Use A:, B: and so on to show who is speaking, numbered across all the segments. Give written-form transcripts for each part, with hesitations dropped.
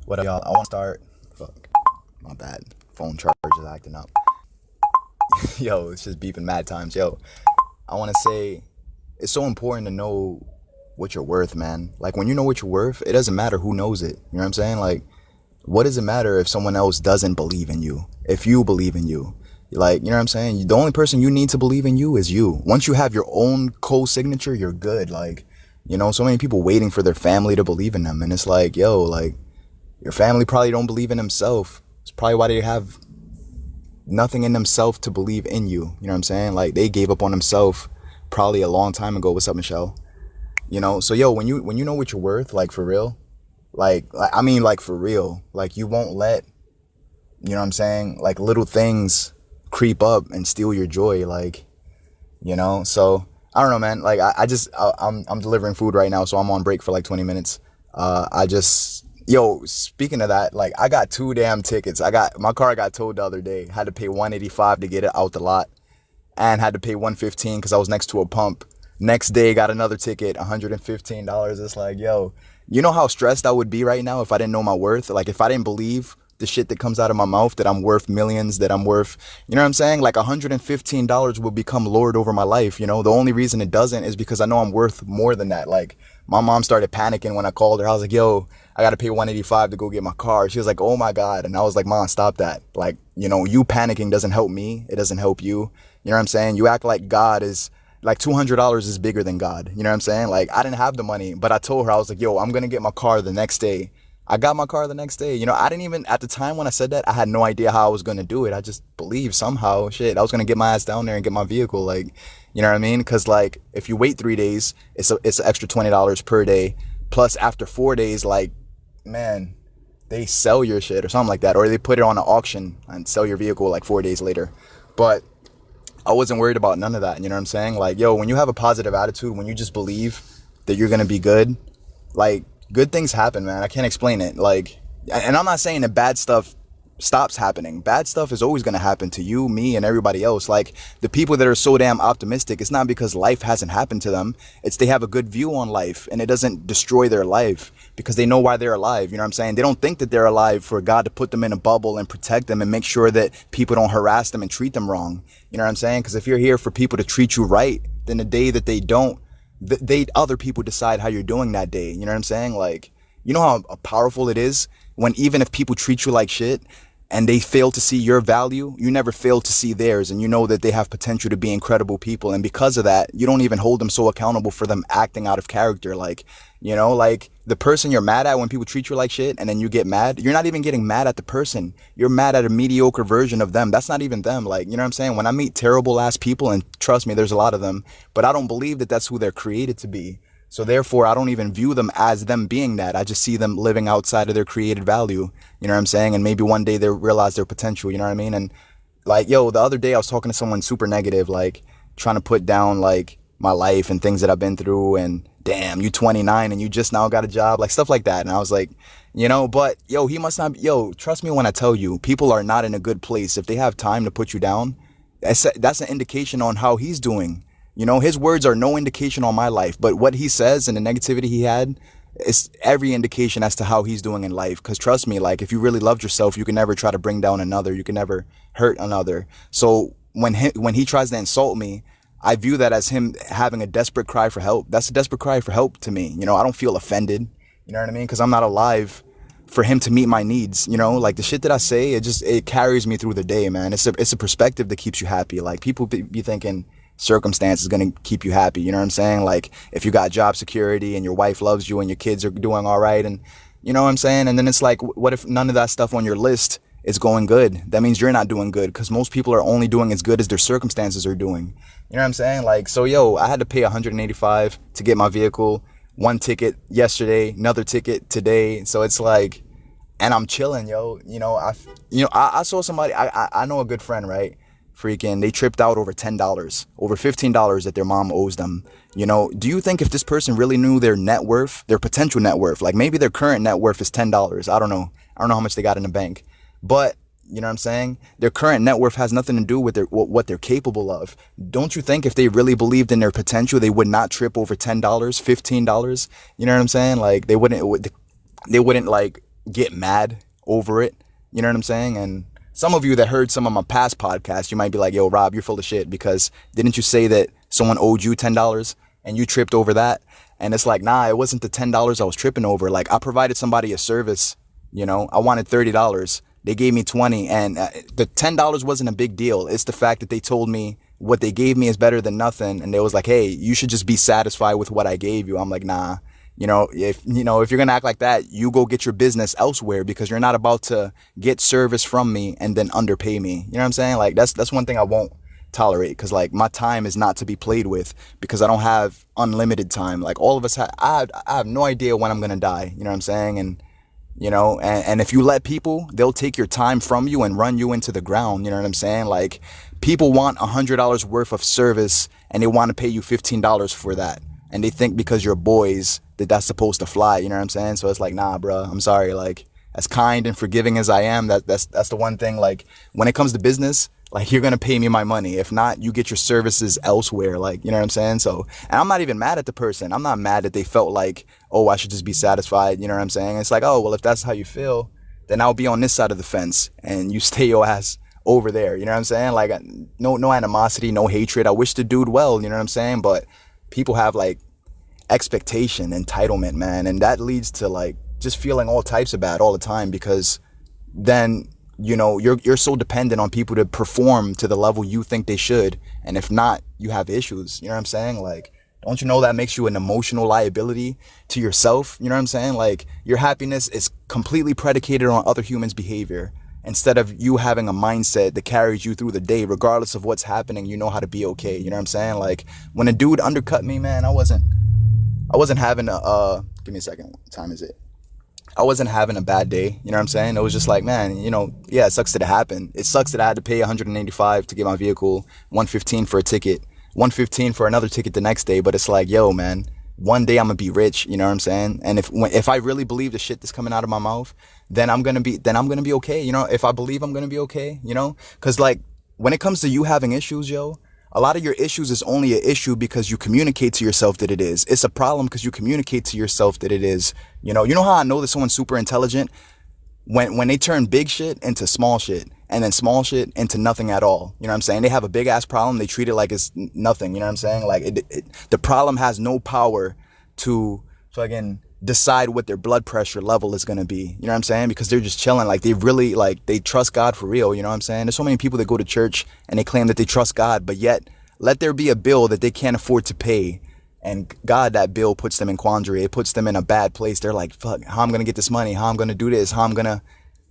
A: What up, y'all? I want to start. Fuck, my bad. Phone charger is acting up. Yo, it's just beeping mad times. Yo, I want to say it's so important to know what you're worth, man. Like, when you know what you're worth, it doesn't matter who knows it. You know what I'm saying? Like, what does it matter if someone else doesn't believe in you? If you believe in you, like, you know what I'm saying? The only person you need to believe in you is you. Once you have your own co-signature, you're good. Like, so many people waiting for their family to believe in them, and it's like, yo, like, your family probably don't believe in themselves. It's probably why they have nothing in themselves to believe in you. You know what I'm saying? Like, they gave up on themselves probably a long time ago. What's up, Michelle? So yo, when you know what you're worth, like, for real, I mean, like, for real, like, you won't let, you know what I'm saying, like, little things creep up and steal your joy. Like, so I don't know, man. Like, I'm delivering food right now, so I'm on break for like 20 minutes. Yo, speaking of that, like, I got two damn tickets. My car got towed the other day. Had to pay 185 to get it out the lot, and had to pay 115 because I was next to a pump. Next day, got another ticket, $115. It's like, yo, you know how stressed I would be right now if I didn't know my worth? Like, if I didn't believe the shit that comes out of my mouth, that I'm worth millions, that I'm worth, you know what I'm saying? Like, $115 will become lord over my life. The only reason it doesn't is because I know I'm worth more than that. Like, my mom started panicking when I called her. I was like, yo, I got to pay 185 to go get my car. She was like, oh my God. And I was like, Mom, stop that. Like, you panicking doesn't help me. It doesn't help you. You know what I'm saying? You act like God is, like, $200 is bigger than God. You know what I'm saying? Like, I didn't have the money, but I told her, I was like, yo, I'm going to get my car the next day. I got my car the next day. I didn't even, at the time when I said that, I had no idea how I was going to do it. I just believed somehow, shit, I was going to get my ass down there and get my vehicle. Like, you know what I mean? Because, like, if you wait 3 days, it's an extra $20 per day. Plus, after 4 days, like, man, they sell your shit or something like that. Or they put it on an auction and sell your vehicle like 4 days later. But I wasn't worried about none of that. You know what I'm saying? Like, yo, when you have a positive attitude, when you just believe that you're going to be good, like, good things happen, man. I can't explain it. Like, and I'm not saying that bad stuff stops happening. Bad stuff is always going to happen to you, me, and everybody else. Like, the people that are so damn optimistic, it's not because life hasn't happened to them. It's they have a good view on life, and it doesn't destroy their life because they know why they're alive. You know what I'm saying? They don't think that they're alive for God to put them in a bubble and protect them and make sure that people don't harass them and treat them wrong. You know what I'm saying? Because if you're here for people to treat you right, then the day that they don't, other people decide how you're doing that day. You know what I'm saying? Like, you know how powerful it is when, even if people treat you like shit and they fail to see your value, you never fail to see theirs, and you know that they have potential to be incredible people, and because of that, you don't even hold them so accountable for them acting out of character. Like, like, the person you're mad at when people treat you like shit and then you get mad, you're not even getting mad at the person. You're mad at a mediocre version of them. That's not even them. Like, you know what I'm saying? When I meet terrible ass people, and trust me, there's a lot of them, but I don't believe that that's who they're created to be. So therefore, I don't even view them as them being that. I just see them living outside of their created value. You know what I'm saying? And maybe one day they'll realize their potential. You know what I mean? And, like, yo, the other day I was talking to someone super negative, like, trying to put down, like, my life and things that I've been through, and damn, you 29 and you just now got a job, like, stuff like that. And I was like, but yo, he must not be, yo, trust me when I tell you, people are not in a good place. If they have time to put you down, that's an indication on how he's doing. His words are no indication on my life, but what he says and the negativity he had is every indication as to how he's doing in life. Because trust me, like, if you really loved yourself, you can never try to bring down another. You can never hurt another. So when he tries to insult me, I view that as him having a desperate cry for help. That's a desperate cry for help to me. I don't feel offended. You know what I mean? Because I'm not alive for him to meet my needs. Like, the shit that I say, it carries me through the day, man. It's a perspective that keeps you happy. Like, people be thinking circumstance is going to keep you happy. You know what I'm saying? Like, if you got job security and your wife loves you and your kids are doing all right, and you know what I'm saying? And then it's like, what if none of that stuff on your list is going good? That means you're not doing good, because most people are only doing as good as their circumstances are doing. You know what I'm saying? Like, so yo, I had to pay 185 to get my vehicle. One ticket yesterday, another ticket today. So it's like, and I'm chilling, yo. I saw somebody, I know a good friend, right? Freaking, they tripped out over $10, over $15 that their mom owes them. Do you think if this person really knew their net worth, their potential net worth, like, maybe their current net worth is $10. I don't know how much they got in the bank, but you know what I'm saying? Their current net worth has nothing to do with what they're capable of. Don't you think if they really believed in their potential, they would not trip over $10, $15? You know what I'm saying? Like, they wouldn't like get mad over it. You know what I'm saying? And some of you that heard some of my past podcasts, you might be like, yo, Rob, you're full of shit because didn't you say that someone owed you $10 and you tripped over that? And it's like, nah, it wasn't the $10 I was tripping over. Like, I provided somebody a service, you know, I wanted $30. They gave me 20, and the $10 wasn't a big deal. It's the fact that they told me what they gave me is better than nothing. And they was like, hey, you should just be satisfied with what I gave you. I'm like, nah, if you're going to act like that, you go get your business elsewhere because you're not about to get service from me and then underpay me. You know what I'm saying? Like, that's one thing I won't tolerate because, like, my time is not to be played with because I don't have unlimited time. Like, all of us, I have no idea when I'm going to die. You know what I'm saying? And and if you let people, they'll take your time from you and run you into the ground. You know what I'm saying? Like, people want $100 worth of service and they want to pay you $15 for that. And they think because you're boys that that's supposed to fly. You know what I'm saying? So it's like, nah, bro, I'm sorry. Like, as kind and forgiving as I am, that's the one thing. Like, when it comes to business, like, you're going to pay me my money. If not, you get your services elsewhere. Like, you know what I'm saying? So, and I'm not even mad at the person. I'm not mad that they felt like, oh, I should just be satisfied. You know what I'm saying? It's like, oh, well, if that's how you feel, then I'll be on this side of the fence and you stay your ass over there. You know what I'm saying? Like, no animosity, no hatred. I wish the dude well, you know what I'm saying? But people have like expectation, entitlement, man. And that leads to like just feeling all types of bad all the time because then, you're so dependent on people to perform to the level you think they should. And if not, you have issues. You know what I'm saying? Like, don't you know that makes you an emotional liability to yourself? You know what I'm saying? Like, your happiness is completely predicated on other humans' behavior instead of you having a mindset that carries you through the day, regardless of what's happening. You know how to be okay. You know what I'm saying? Like, when a dude undercut me, man, I wasn't having give me a second. What time is it? I wasn't having a bad day. You know what I'm saying? It was just like, man, yeah, it sucks that it happened. It sucks that I had to pay $185 to get my vehicle, $115 for a ticket, $115 for another ticket the next day. But it's like, yo, man, one day I'm gonna be rich. You know what I'm saying? And if I really believe the shit that's coming out of my mouth, then I'm gonna be okay. If I believe I'm gonna be okay, because like when it comes to you having issues, yo, a lot of your issues is only an issue because you communicate to yourself that it is. It's a problem because you communicate to yourself that it is. You know how I know that someone's super intelligent? When they turn big shit into small shit and then small shit into nothing at all. You know what I'm saying? They have a big ass problem. They treat it like it's nothing. You know what I'm saying? Like the problem has no power to again decide what their blood pressure level is going to be. You know what I'm saying? Because they're just chilling. Like, they really, like, they trust God for real. You know what I'm saying? There's so many people that go to church and they claim that they trust God, but yet let there be a bill that they can't afford to pay. And God, that bill puts them in quandary. It puts them in a bad place. They're like, fuck, how I'm going to get this money? How I'm going to do this? How I'm going to,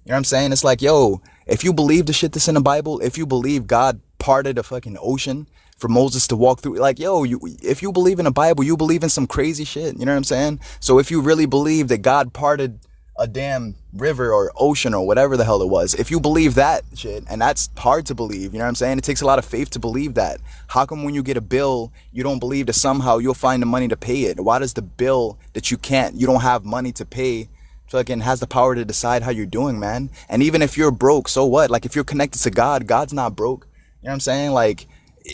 A: you know what I'm saying? It's like, yo, if you believe the shit that's in the Bible, if you believe God parted a fucking ocean for Moses to walk through, like, yo, if you believe in the Bible, you believe in some crazy shit. You know what I'm saying? So if you really believe that God parted a damn river or ocean or whatever the hell it was, if you believe that shit, and that's hard to believe, you know what I'm saying? It takes a lot of faith to believe that. How come when you get a bill, you don't believe that somehow you'll find the money to pay it? Why does the bill that you don't have money to pay fucking has the power to decide how you're doing, man? And even if you're broke, so what? Like, if you're connected to God, God's not broke. You know what I'm saying? Like,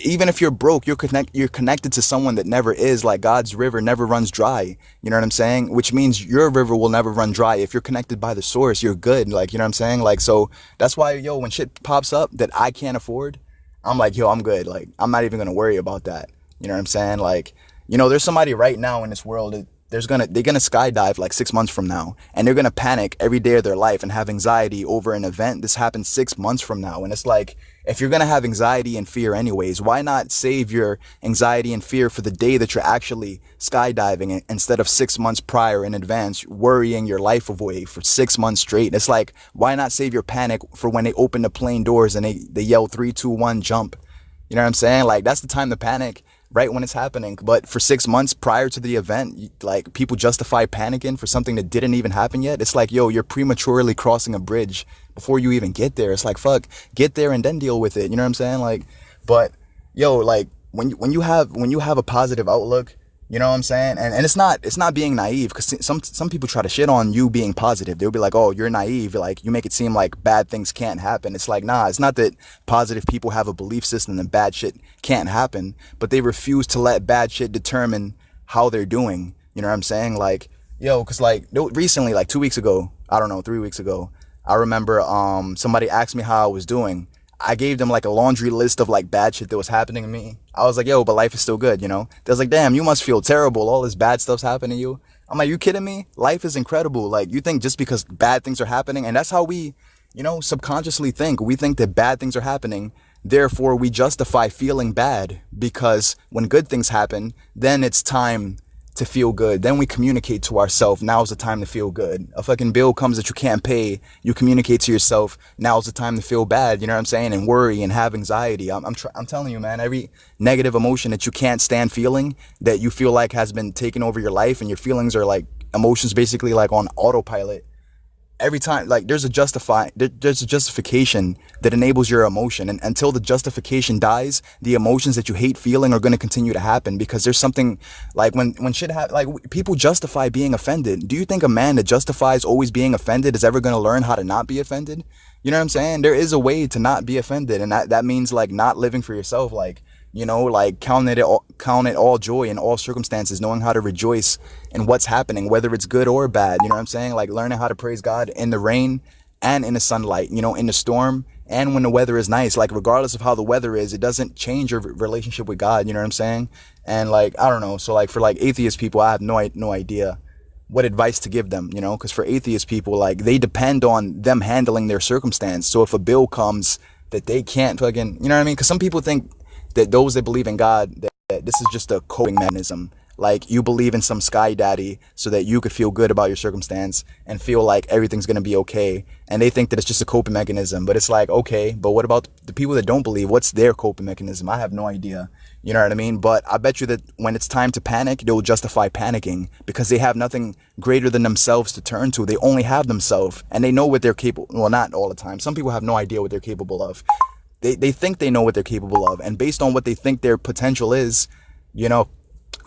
A: even if you're broke, you're connected to someone that never is. Like, God's river never runs dry. You know what I'm saying? Which means your river will never run dry. If you're connected by the source, you're good. Like, you know what I'm saying? Like, so that's why, yo, when shit pops up that I can't afford, I'm like, yo, I'm good. Like, I'm not even going to worry about that. You know what I'm saying? Like, there's somebody right now in this world that they're gonna skydive like 6 months from now, and they're gonna panic every day of their life and have anxiety over an event this happened 6 months from now. And it's like, if you're gonna have anxiety and fear anyways, why not save your anxiety and fear for the day that you're actually skydiving instead of 6 months prior in advance, worrying your life away for 6 months straight? It's like, why not save your panic for when they open the plane doors and they yell 3, 2, 1, jump? You know what I'm saying? Like, that's the time to panic, right when it's happening. But for 6 months prior to the event, like, people justify panicking for something that didn't even happen yet. It's like, yo, you're prematurely crossing a bridge before you even get there. It's like, fuck, get there and then deal with it. You know what I'm saying? Like, but yo, like, when you have a positive outlook, you know what I'm saying? And it's not being naive, because some people try to shit on you being positive. They'll be like, oh, you're naive. Like, you make it seem like bad things can't happen. It's like, nah, it's not that positive people have a belief system that bad shit can't happen, but they refuse to let bad shit determine how they're doing. You know what I'm saying? Like, Yo, cause like recently, like 2 weeks ago, I don't know, 3 weeks ago, I remember somebody asked me how I was doing. I gave them like a laundry list of like bad shit that was happening to me. I was like, yo, but life is still good, you know? They was like, damn, you must feel terrible. All this bad stuff's happening to you. I'm like, you kidding me? Life is incredible. Like, you think just because bad things are happening, and that's how we, subconsciously think. We think that bad things are happening. Therefore, we justify feeling bad because when good things happen, then it's time to feel good. Then we communicate to ourselves, now's the time to feel good. A fucking bill comes that you can't pay. You communicate to yourself, now's the time to feel bad. You know what I'm saying? And worry and have anxiety. I'm telling you, man, every negative emotion that you can't stand feeling, that you feel like has been taking over your life, and your feelings are like emotions basically like on autopilot, every time, like, there's a justification that enables your emotion, and until the justification dies, the emotions that you hate feeling are going to continue to happen, because there's something like when shit happens, like, people justify being offended. Do you think a man that justifies always being offended is ever going to learn how to not be offended? You know what I'm saying? There is a way to not be offended, and that means like not living for yourself, like, like count it all joy in all circumstances, knowing how to rejoice in what's happening, whether it's good or bad. You know what I'm saying? Like learning how to praise God in the rain and in the sunlight, in the storm and when the weather is nice. Like regardless of how the weather is, it doesn't change your relationship with God. You know what I'm saying? And like, I don't know. So like for like atheist people, I have no idea what advice to give them, because for atheist people, like they depend on them handling their circumstance. So if a bill comes that they can't fucking, you know what I mean? Because some people think that those that believe in God, that this is just a coping mechanism. Like you believe in some sky daddy so that you could feel good about your circumstance and feel like everything's going to be okay. And they think that it's just a coping mechanism. But it's like, okay, but what about the people that don't believe? What's their coping mechanism? I have no idea. You know what I mean? But I bet you that when it's time to panic, they'll justify panicking because they have nothing greater than themselves to turn to. They only have themselves, and they know what they're capable. Well, not all the time. Some people have no idea what they're capable of. They think they know what they're capable of, and based on what they think their potential is,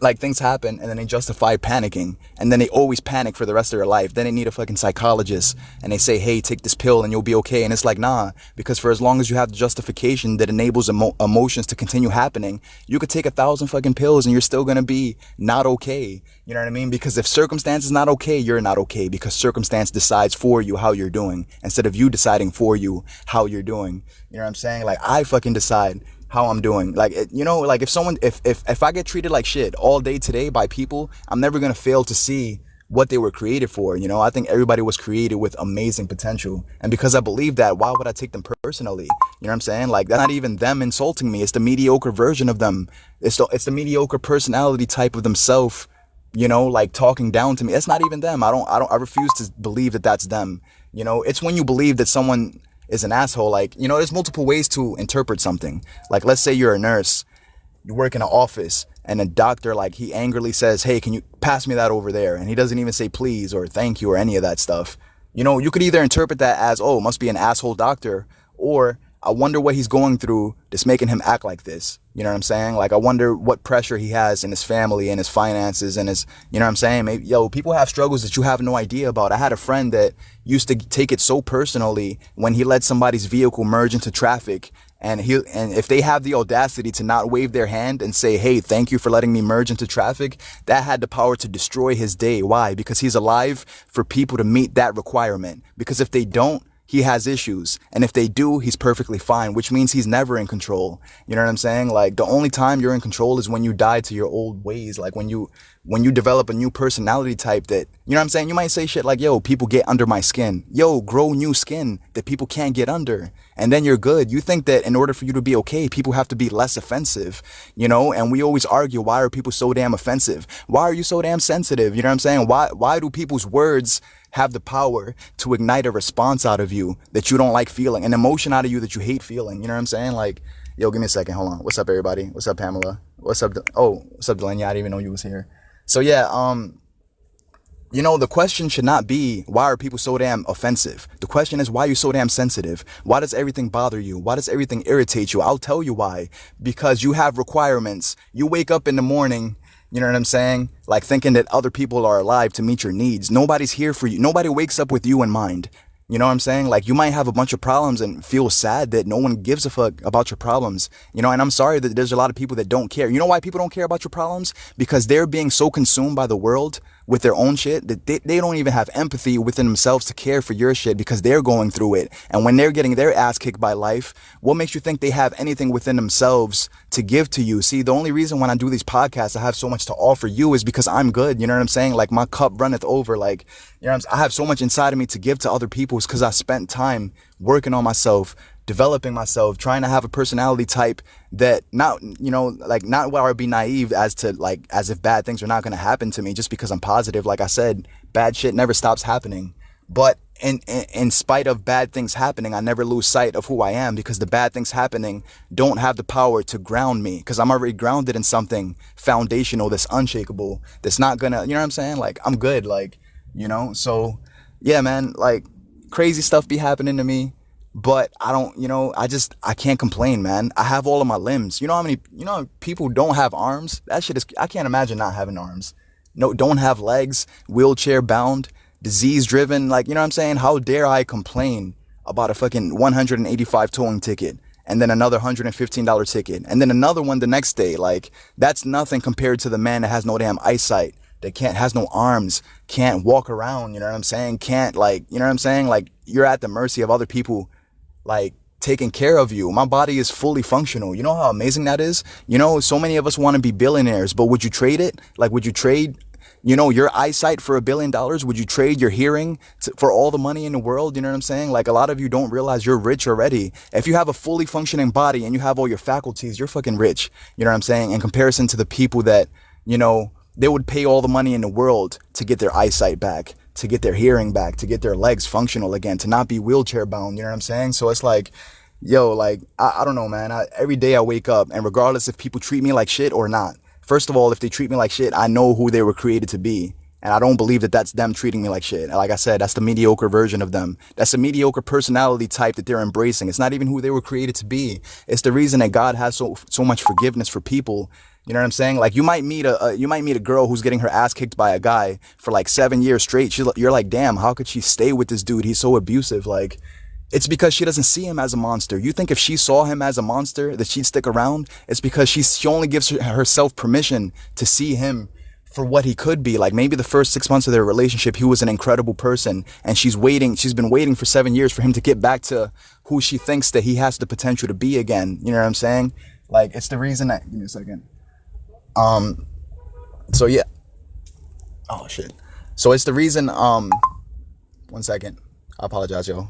A: like things happen and then they justify panicking, and then they always panic for the rest of their life. Then they need a fucking psychologist and they say, hey, take this pill and you'll be okay. And it's like, nah, because for as long as you have the justification that enables emotions to continue happening, you could take 1,000 fucking pills and you're still gonna be not okay. You know what I mean? Because if circumstance is not okay, you're not okay, because circumstance decides for you how you're doing instead of you deciding for you how you're doing. You know what I'm saying? Like I fucking decide how I'm doing. Like, like if I get treated like shit all day today by people, I'm never going to fail to see what they were created for. I think everybody was created with amazing potential. And because I believe that, why would I take them personally? You know what I'm saying? Like, that's not even them insulting me. It's the mediocre version of them. It's the mediocre personality type of themselves, like talking down to me. It's not even them. I refuse to believe that that's them. It's when you believe that someone is an asshole. Like, there's multiple ways to interpret something. Like, let's say you're a nurse, you work in an office, and a doctor, like, he angrily says, hey, can you pass me that over there? And he doesn't even say please or thank you or any of that stuff. You could either interpret that as, oh, must be an asshole doctor, or I wonder what he's going through that's making him act like this. You know what I'm saying? Like, I wonder what pressure he has in his family and his finances and his, you know what I'm saying? Maybe, people have struggles that you have no idea about. I had a friend that used to take it so personally when he let somebody's vehicle merge into traffic, and if they have the audacity to not wave their hand and say, hey, thank you for letting me merge into traffic, that had the power to destroy his day. Why? Because he's alive for people to meet that requirement. Because if they don't, he has issues. And if they do, he's perfectly fine, which means he's never in control. You know what I'm saying? Like, the only time you're in control is when you die to your old ways. Like when you develop a new personality type that, you know what I'm saying? You might say shit like, yo, people get under my skin. Yo, grow new skin that people can't get under. And then you're good. You think that in order for you to be okay, people have to be less offensive, and we always argue, why are people so damn offensive? Why are you so damn sensitive? You know what I'm saying? Why do people's words have the power to ignite a response out of you that you don't like feeling, an emotion out of you that you hate feeling? You know what I'm saying? Like, yo, give me a second. Hold on. What's up, everybody? What's up, Pamela? What's up? What's up, Delaney? I didn't even know you was here. So yeah, the question should not be, why are people so damn offensive? The question is, why are you so damn sensitive? Why does everything bother you? Why does everything irritate you? I'll tell you why. Because you have requirements. You wake up in the morning, you know what I'm saying? Like thinking that other people are alive to meet your needs. Nobody's here for you. Nobody wakes up with you in mind. You know what I'm saying? Like, you might have a bunch of problems and feel sad that no one gives a fuck about your problems. And I'm sorry that there's a lot of people that don't care. You know why people don't care about your problems? Because they're being so consumed by the world, with their own shit, that they don't even have empathy within themselves to care for your shit because they're going through it. And when they're getting their ass kicked by life, what makes you think they have anything within themselves to give to you? See, the only reason when I do these podcasts, I have so much to offer you is because I'm good. You know what I'm saying? Like my cup runneth over. Like, you know what I'm saying? I have so much inside of me to give to other people. It's because I spent time working on myself, developing myself, trying to have a personality type that not, you know, like not where I'd be naive as to like, as if bad things are not going to happen to me just because I'm positive. Like I said, bad shit never stops happening. But in spite of bad things happening, I never lose sight of who I am, because the bad things happening don't have the power to ground me, because I'm already grounded in something foundational that's unshakable, that's not gonna, you know what I'm saying? Like, I'm good, like, you know? So, yeah, man, like, crazy stuff be happening to me, but I don't, you know, I can't complain, man. I have all of my limbs. You know how many, you know, people don't have arms? That shit is, I can't imagine not having arms. No, don't have legs, wheelchair bound, disease driven. Like, you know what I'm saying? How dare I complain about a fucking 185 towing ticket and then another $115 ticket and then another one the next day? Like, that's nothing compared to the man that has no damn eyesight, that has no arms, can't walk around, you know what I'm saying? Can't, like, you know what I'm saying? Like, you're at the mercy of other people, like, taking care of you. My body is fully functional. You know how amazing that is? You know, so many of us want to be billionaires, but would you trade it? Like, would you trade, you know, your eyesight for $1 billion? Would you trade your hearing for all the money in the world? You know what I'm saying? Like, a lot of you don't realize you're rich already. If you have a fully functioning body and you have all your faculties, you're fucking rich. You know what I'm saying? In comparison to the people that, you know, they would pay all the money in the world to get their eyesight back, to get their hearing back, to get their legs functional again, to not be wheelchair bound. You know what I'm saying? So it's like, yo, like, I don't know, man. Every day I wake up, and regardless if people treat me like shit or not, first of all, if they treat me like shit, I know who they were created to be. And I don't believe that that's them treating me like shit. Like I said, that's the mediocre version of them. That's a mediocre personality type that they're embracing. It's not even who they were created to be. It's the reason that God has so much forgiveness for people. You know what I'm saying? Like, you might meet a girl who's getting her ass kicked by a guy for like 7 years straight. You're like, damn, how could she stay with this dude? He's so abusive. Like, it's because she doesn't see him as a monster. You think if she saw him as a monster that she'd stick around? It's because she only gives herself permission to see him for what he could be. Like, maybe the first 6 months of their relationship, he was an incredible person, and she's been waiting for 7 years for him to get back to who she thinks that he has the potential to be again. You know what I'm saying? Like, it's the reason that, give me a second. So yeah. Oh shit. So it's the reason, 1 second. I apologize, yo.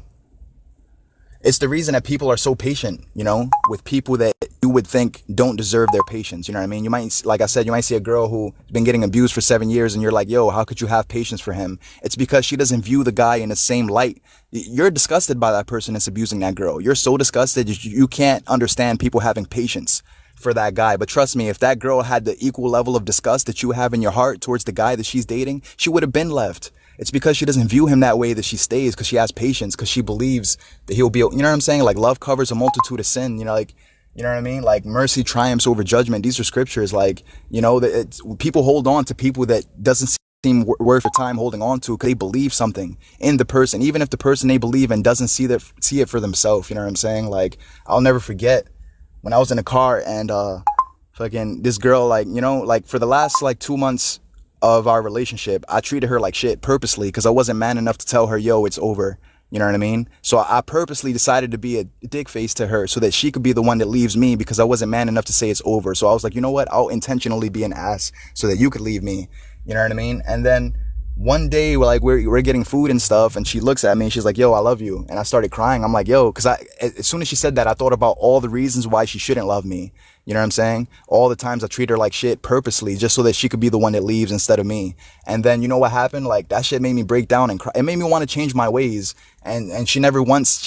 A: It's the reason that people are so patient, you know, with people that you would think don't deserve their patience. You know what I mean? You might, like I said, you might see a girl who's been getting abused for 7 years and you're like, yo, how could you have patience for him? It's because she doesn't view the guy in the same light. You're disgusted by that person that's abusing that girl. You're so disgusted you can't understand people having patience for that guy. But trust me, if that girl had the equal level of disgust that you have in your heart towards the guy that she's dating, she would have been left. It's because she doesn't view him that way that she stays, because she has patience, because she believes that he'll be, you know what I'm saying? Like, love covers a multitude of sin, you know, like, you know what I mean? Like, mercy triumphs over judgment. These are scriptures. Like, you know, people hold on to people that doesn't seem worth your time holding on to, because they believe something in the person, even if the person they believe in doesn't see it for themselves. You know what I'm saying? Like, I'll never forget when I was in a car and fucking this girl, like, you know, like, for the last like 2 months of our relationship, I treated her like shit purposely, because I wasn't man enough to tell her, yo, it's over. You know what I mean? So I purposely decided to be a dick face to her so that she could be the one that leaves me, because I wasn't man enough to say it's over. So I was like, you know what? I'll intentionally be an ass so that you could leave me. You know what I mean? And then one day we're getting food and stuff, and she looks at me and she's like, yo, I love you. And I started crying. I'm like, yo, because as soon as she said that, I thought about all the reasons why she shouldn't love me. You know what I'm saying? All the times I treat her like shit purposely just so that she could be the one that leaves instead of me. And then, you know what happened? Like, that shit made me break down and cry. It made me want to change my ways. And she never once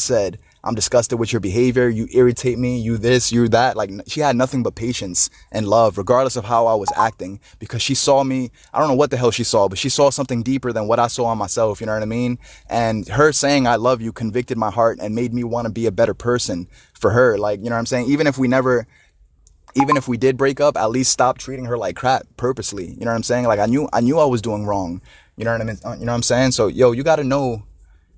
A: said, I'm disgusted with your behavior. You irritate me. You this, you that. Like, she had nothing but patience and love, regardless of how I was acting, because she saw me. I don't know what the hell she saw, but she saw something deeper than what I saw on myself. You know what I mean? And her saying, I love you, convicted my heart and made me want to be a better person for her. Like, you know what I'm saying? Even if we did break up, at least stop treating her like crap purposely. You know what I'm saying? Like, I knew I was doing wrong. You know what I mean? You know what I'm saying? So, yo, you got to know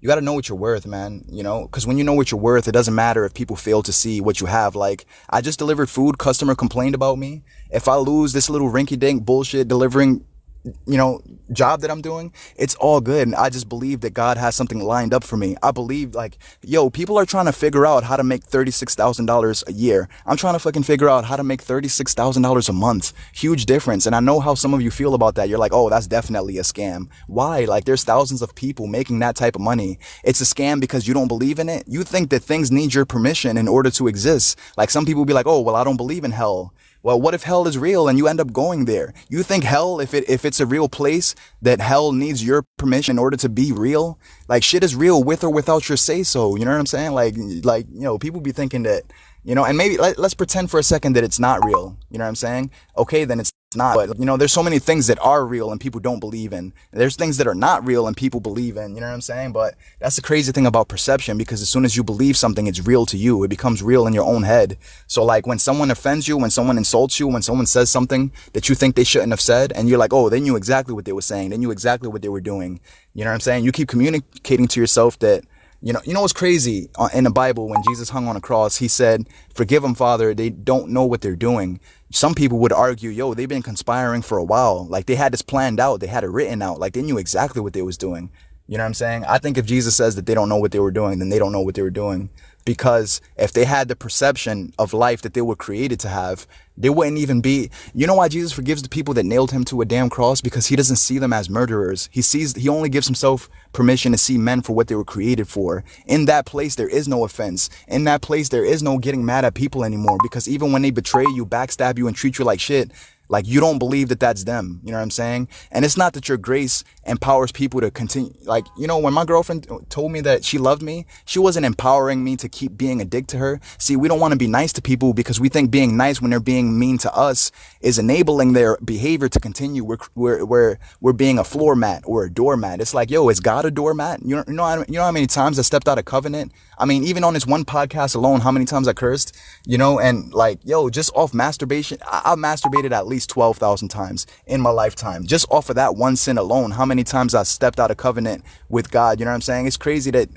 A: what you're worth, man. You know, because when you know what you're worth, it doesn't matter if people fail to see what you have. Like, I just delivered food, customer complained about me. If I lose this little rinky-dink bullshit delivering you know, job that I'm doing, it's all good. And I just believe that God has something lined up for me. I believe like, yo, people are trying to figure out how to make $36,000 a year. I'm trying to fucking figure out how to make $36,000 a month. Huge difference. And I know how some of you feel about that. You're like, oh, that's definitely a scam. Why? Like there's thousands of people making that type of money. It's a scam because you don't believe in it. You think that things need your permission in order to exist. Like some people be like, oh, well, I don't believe in hell. Well, what if hell is real and you end up going there? You think hell, if it's a real place, that hell needs your permission in order to be real? Like shit is real with or without your say so. You know what I'm saying? Like you know, people be thinking that, you know, and maybe let's pretend for a second that it's not real. You know what I'm saying? Okay, then it's not. But you know, there's so many things that are real and people don't believe in. There's things that are not real and people believe in. You know what I'm saying? But that's the crazy thing about perception, because as soon as you believe something, it's real to you. It becomes real in your own head. So like when someone offends you, when someone insults you, when someone says something that you think they shouldn't have said, and you're like, oh, they knew exactly what they were saying. They knew exactly what they were doing. You know what I'm saying? You keep communicating to yourself that, you know what's crazy in the Bible, when Jesus hung on a cross, he said, forgive them, Father, they don't know what they're doing. Some people would argue, yo, they've been conspiring for a while. Like they had this planned out. They had it written out. Like they knew exactly what they was doing. You know what I'm saying? I think if Jesus says that they don't know what they were doing, then they don't know what they were doing. Because if they had the perception of life that they were created to have, they wouldn't even be. You know why Jesus forgives the people that nailed him to a damn cross? Because he doesn't see them as murderers. He only gives himself permission to see men for what they were created for. In that place, there is no offense. In that place, there is no getting mad at people anymore. Because even when they betray you, backstab you, and treat you like shit, like you don't believe that that's them. You know what I'm saying? And it's not that your grace empowers people to continue. Like, you know, when my girlfriend told me that she loved me, she wasn't empowering me to keep being a dick to her. See, we don't want to be nice to people because we think being nice when they're being mean to us is enabling their behavior to continue. We're being a floor mat or a doormat. It's like, yo, is God a doormat? You know how many times I stepped out of covenant? I mean, even on this one podcast alone, how many times I cursed, you know, and like, yo, just off masturbation, I've masturbated at least 12,000 times in my lifetime. Just off of that one sin alone, how many times I stepped out of covenant with God? You know what I'm saying? It's crazy that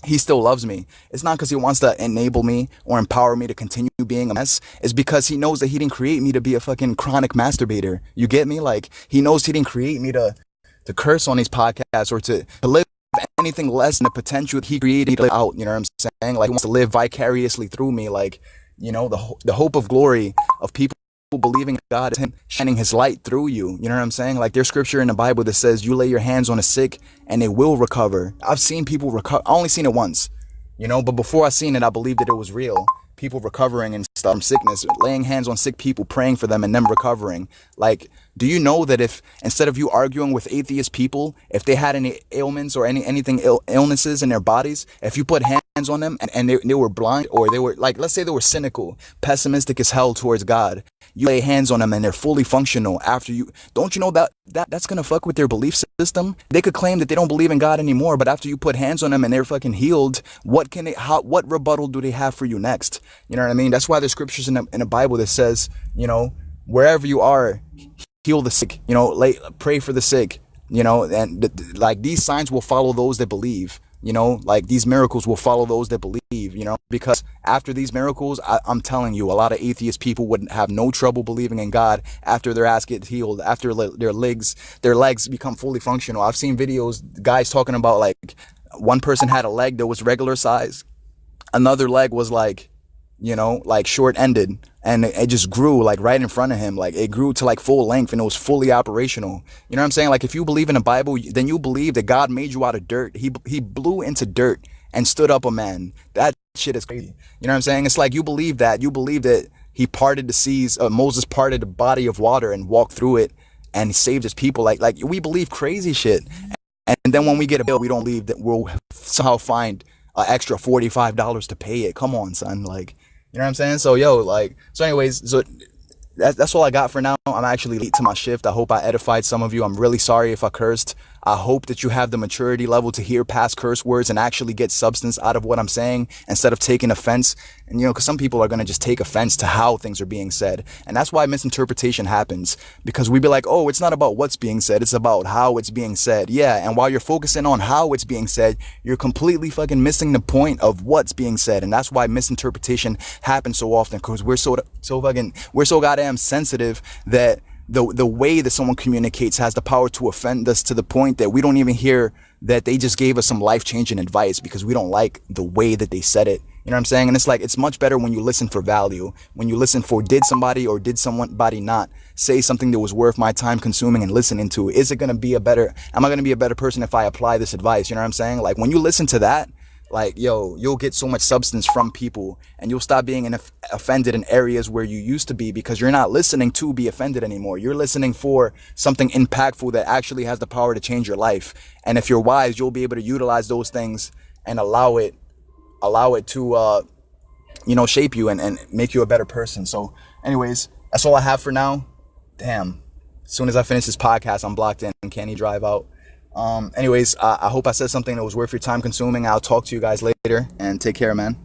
A: he still loves me. It's not because he wants to enable me or empower me to continue being a mess. It's because he knows that he didn't create me to be a fucking chronic masturbator. You get me? Like, he knows he didn't create me to curse on these podcasts or to live anything less than the potential he created to live out. You know what I'm saying? Like, he wants to live vicariously through me. Like, you know, the hope of glory of people believing in God is him shining his light through you. You know what I'm saying? Like, there's scripture in the Bible that says you lay your hands on the sick and they will recover. I've seen people recover. I only seen it once, you know, but before I seen it, I believed that it was real. People recovering and stuff from sickness, laying hands on sick people, praying for them and them recovering. Like, do you know that if instead of you arguing with atheist people, if they had any ailments or illnesses in their bodies, if you put hands on them and they were blind, or they were like, let's say they were cynical, pessimistic as hell towards God, you lay hands on them and they're fully functional after you. Don't you know that's gonna fuck with their belief system? They could claim that they don't believe in God anymore, but after you put hands on them and they're fucking healed, what rebuttal do they have for you next? You know what I mean? That's why there's scriptures in the Bible that says, you know, wherever you are, heal the sick, you know, pray for the sick, you know, and like these signs will follow those that believe. You know, like these miracles will follow those that believe, you know, because after these miracles, I'm telling you, a lot of atheist people would have no trouble believing in God after their ass gets healed, after their legs become fully functional. I've seen videos, guys talking about like one person had a leg that was regular size. Another leg was like, you know, like short ended, and it just grew like right in front of him. Like it grew to like full length and it was fully operational. You know what I'm saying? Like if you believe in the Bible, then you believe that God made you out of dirt. He blew into dirt and stood up a man. That shit is crazy. You know what I'm saying? It's like you believe that he parted the seas, Moses parted the body of water and walked through it and he saved his people. Like we believe crazy shit. And then when we get a bill, we don't believe that we'll somehow find an extra $45 to pay it. Come on, son. Like, you know what I'm saying? So, yo, like, so anyways, so that's all I got for now. I'm actually late to my shift. I hope I edified some of you. I'm really sorry if I cursed. I hope that you have the maturity level to hear past curse words and actually get substance out of what I'm saying instead of taking offense. And, you know, because some people are going to just take offense to how things are being said. And that's why misinterpretation happens, because we be like, oh, it's not about what's being said. It's about how it's being said. Yeah. And while you're focusing on how it's being said, you're completely fucking missing the point of what's being said. And that's why misinterpretation happens so often, because we're so goddamn sensitive that the way that someone communicates has the power to offend us to the point that we don't even hear that they just gave us some life-changing advice because we don't like the way that they said it. You know what I'm saying? And it's like, it's much better when you listen for value, when you listen for, did somebody or did somebody not say something that was worth my time consuming and listening to? Is it going to be am I going to be a better person if I apply this advice? You know what I'm saying? Like, when you listen to that, like, yo, you'll get so much substance from people, and you'll stop being offended in areas where you used to be, because you're not listening to be offended anymore. You're listening for something impactful that actually has the power to change your life. And if you're wise, you'll be able to utilize those things and allow it to, shape you and make you a better person. So anyways, that's all I have for now. Damn. As soon as I finish this podcast, I'm blocked in. Can't drive out. Anyways, I hope I said something that was worth your time consuming. I'll talk to you guys later, and take care, man.